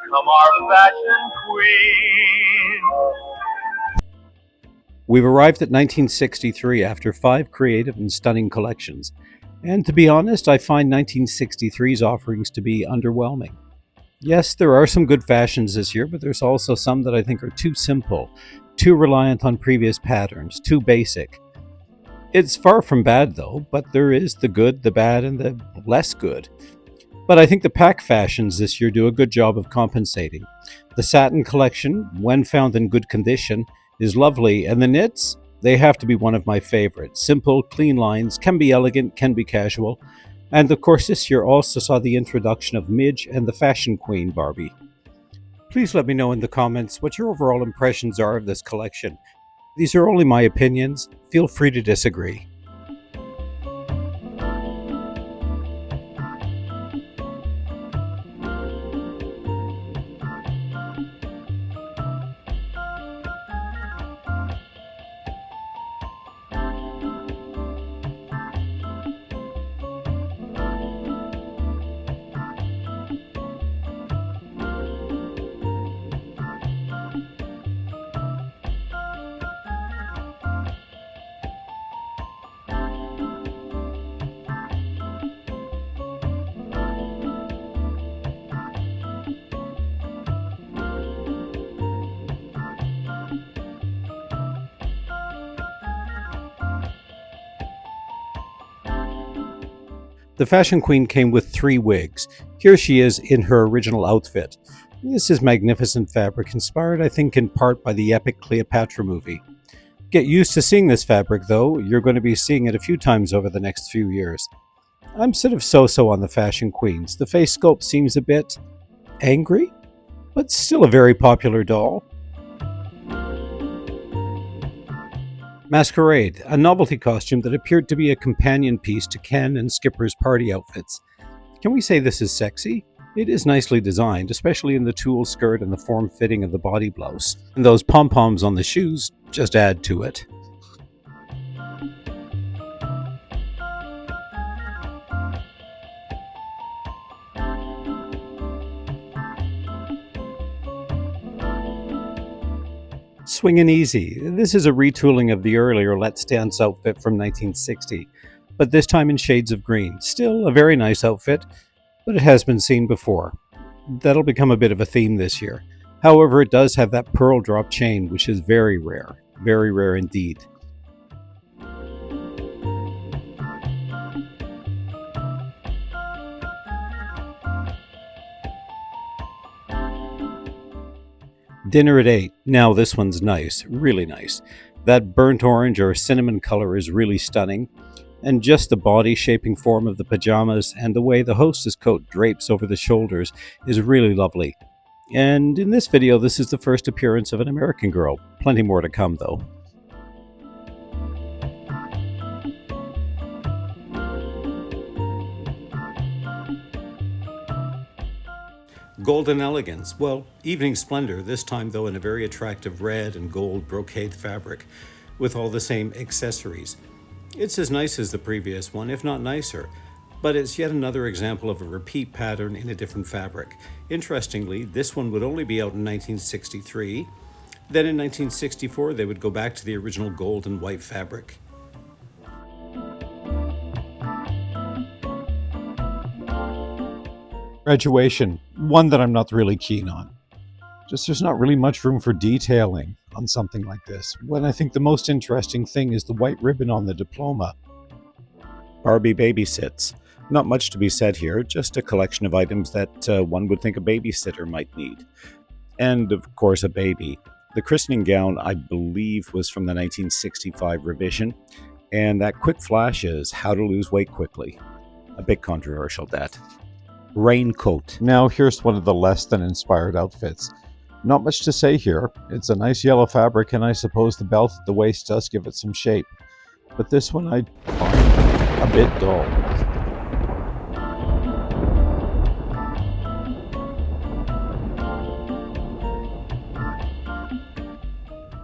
Come our fashion queen. We've arrived at 1963 after 5 creative and stunning collections. And to be honest, I find 1963's offerings to be underwhelming. Yes, there are some good fashions this year, but there's also some that I think are too simple, too reliant on previous patterns, too basic. It's far from bad though, but there is the good, the bad, and the less good. But I think the pack fashions this year do a good job of compensating. The satin collection, when found in good condition, is lovely, and the knits, they have to be one of my favorites. Simple, clean lines, can be elegant, can be casual. And of course, this year also saw the introduction of Mitge and the fashion queen, Barbie. Please let me know in the comments what your overall impressions are of this collection. These are only my opinions. Feel free to disagree. The fashion queen came with 3 wigs. Here she is in her original outfit. This is magnificent fabric, inspired I think in part by the epic Cleopatra movie. Get used to seeing this fabric though, you're going to be seeing it a few times over the next few years. I'm sort of so-so on the fashion queens. The face sculpt seems a bit angry, but still a very popular doll. Masquerade, a novelty costume that appeared to be a companion piece to Ken and Skipper's party outfits. Can we say this is sexy? It is nicely designed, especially in the tulle skirt and the form-fitting of the body blouse. And those pom-poms on the shoes just add to it. Swingin' Easy. This is a retooling of the earlier Let's Dance outfit from 1960, but this time in shades of green. Still a very nice outfit, but it has been seen before. That'll become a bit of a theme this year. However, it does have that pearl drop chain, which is very rare indeed. Dinner at 8. Now this one's nice, really nice. That burnt orange or cinnamon color is really stunning. And just the body shaping form of the pajamas and the way the hostess coat drapes over the shoulders is really lovely. And in this video, this is the first appearance of an American girl. Plenty more to come though. Golden Elegance, well, Evening Splendor, this time though in a very attractive red and gold brocade fabric with all the same accessories. It's as nice as the previous one, if not nicer, but it's yet another example of a repeat pattern in a different fabric. Interestingly, this one would only be out in 1963. Then in 1964, they would go back to the original gold and white fabric. Graduation, one that I'm not really keen on. Just there's not really much room for detailing on something like this, when I think the most interesting thing is the white ribbon on the diploma. Barbie babysits. Not much to be said here, just a collection of items that one would think a babysitter might need. And of course a baby. The christening gown, I believe, was from the 1965 revision, and that quick flash is how to lose weight quickly. A bit controversial, that. Raincoat. Now here's one of the less than inspired outfits. Not much to say here. It's a nice yellow fabric, and I suppose the belt at the waist does give it some shape. But this one I find a bit dull.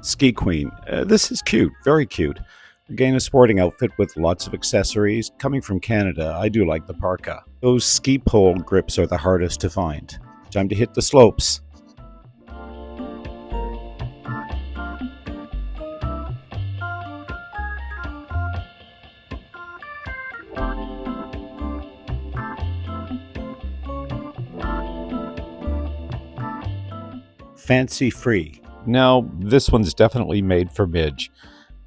Ski Queen. This is cute, very cute. Again, a sporting outfit with lots of accessories. Coming from Canada, I do like the parka. Those ski pole grips are the hardest to find. Time to hit the slopes. Fancy Free. Now, this one's definitely made for Midge.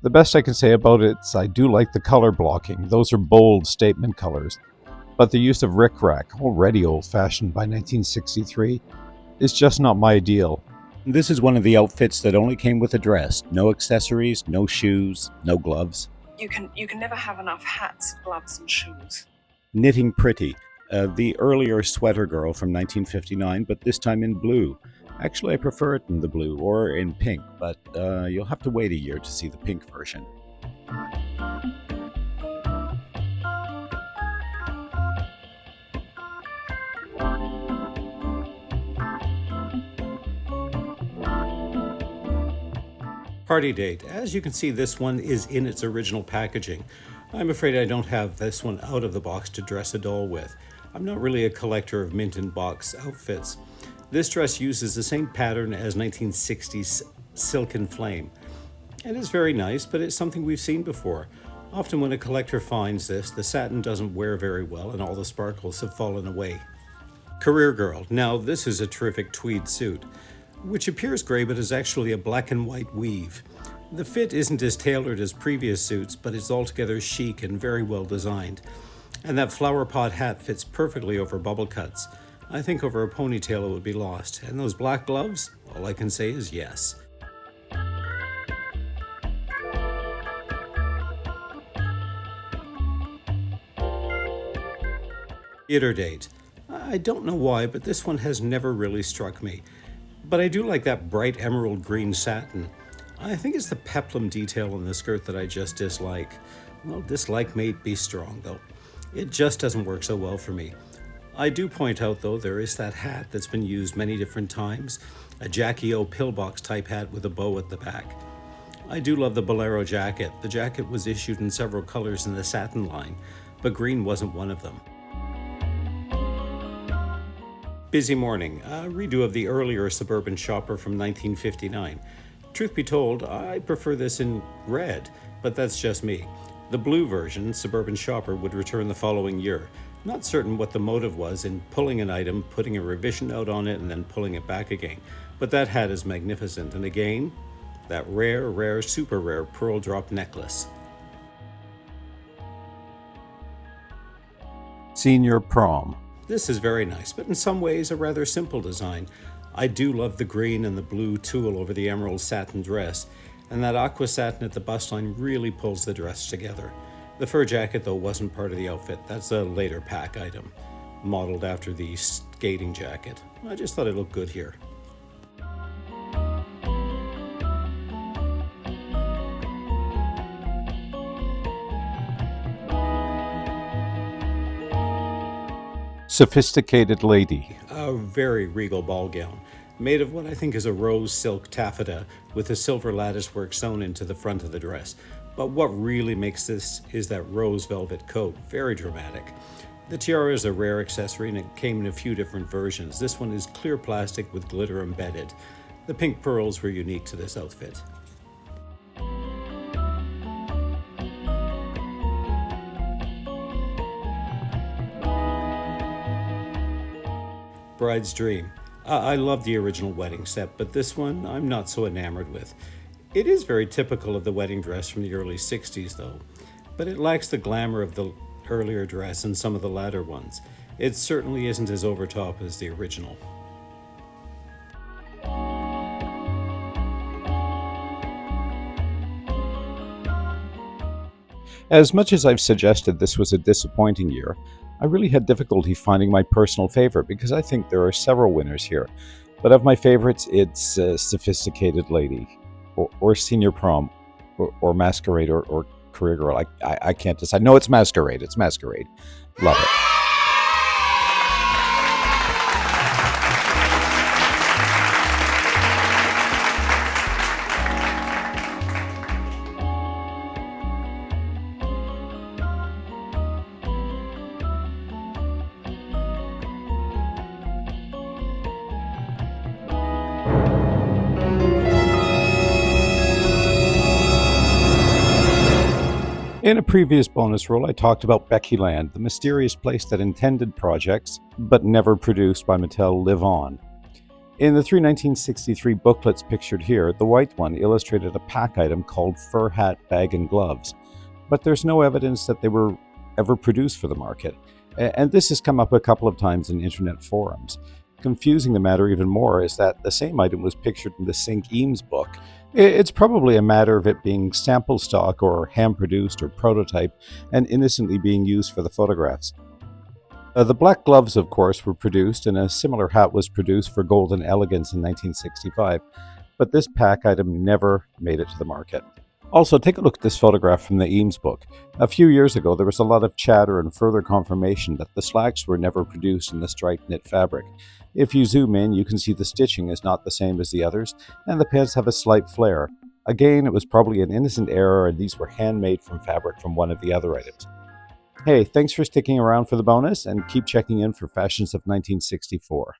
The best I can say about it is I do like the color blocking. Those are bold statement colors. But the use of rickrack, already old-fashioned by 1963, is just not my ideal. This is one of the outfits that only came with a dress. No accessories, no shoes, no gloves. You can never have enough hats, gloves, and shoes. Knitting Pretty, the earlier Sweater Girl from 1959, but this time in blue. Actually, I prefer it in the blue or in pink, but you'll have to wait a year to see the pink version. Party Date. As you can see, this one is in its original packaging. I'm afraid I don't have this one out of the box to dress a doll with. I'm not really a collector of mint-in-box outfits. This dress uses the same pattern as 1960s Silk and Flame. It is very nice, but it's something we've seen before. Often when a collector finds this, the satin doesn't wear very well and all the sparkles have fallen away. Career Girl. Now, this is a terrific tweed suit, which appears gray but is actually a black and white weave. The fit isn't as tailored as previous suits, but it's altogether chic and very well designed. And that flower pot hat fits perfectly over bubble cuts. I think over a ponytail it would be lost. And those black gloves, all I can say is yes. Theater Date. I don't know why, but this one has never really struck me. But I do like that bright emerald green satin. I think it's the peplum detail on the skirt that I just dislike. Well, dislike may be strong, though. It just doesn't work so well for me. I do point out, though, there is that hat that's been used many different times, a Jackie O pillbox type hat with a bow at the back. I do love the Bolero jacket. The jacket was issued in several colors in the satin line, but green wasn't one of them. Busy Morning, a redo of the earlier Suburban Shopper from 1959. Truth be told, I prefer this in red, but that's just me. The blue version, Suburban Shopper, would return the following year. Not certain what the motive was in pulling an item, putting a revision out on it, and then pulling it back again. But that hat is magnificent. And again, that rare, super rare pearl drop necklace. Senior Prom. This is very nice, but in some ways a rather simple design. I do love the green and the blue tulle over the emerald satin dress, and that aqua satin at the bust line really pulls the dress together. The fur jacket, though, wasn't part of the outfit. That's a later pack item, modeled after the skating jacket. I just thought it looked good here. Sophisticated Lady, a very regal ball gown, made of what I think is a rose silk taffeta with a silver latticework sewn into the front of the dress. But what really makes this is that rose velvet coat, very dramatic. The tiara is a rare accessory and it came in a few different versions. This one is clear plastic with glitter embedded. The pink pearls were unique to this outfit. Bride's Dream. I love the original wedding set, but this one I'm not so enamored with. It is very typical of the wedding dress from the early 60s, though, but it lacks the glamour of the earlier dress and some of the latter ones. It certainly isn't as overtop as the original. As much as I've suggested this was a disappointing year, I really had difficulty finding my personal favorite because I think there are several winners here. But of my favorites, it's Sophisticated Lady, or Senior Prom, or Masquerade, or Career Girl. I can't decide. No, it's Masquerade. It's Masquerade. Love it. In a previous bonus roll, I talked about Beckyland, the mysterious place that intended projects, but never produced by Mattel, live on. In the three 1963 booklets pictured here, the white one illustrated a pack item called Fur Hat, Bag and Gloves, but there's no evidence that they were ever produced for the market, and this has come up a couple of times in internet forums. Confusing the matter even more is that the same item was pictured in the Sink Eames book. It's probably a matter of it being sample stock or hand-produced or prototype and innocently being used for the photographs. The black gloves, of course, were produced, and a similar hat was produced for Golden Elegance in 1965, but this pack item never made it to the market. Also, take a look at this photograph from the Eames book. A few years ago, there was a lot of chatter and further confirmation that the slacks were never produced in the striped knit fabric. If you zoom in, you can see the stitching is not the same as the others, and the pants have a slight flare. Again, it was probably an innocent error, and these were handmade from fabric from one of the other items. Hey, thanks for sticking around for the bonus, and keep checking in for fashions of 1964.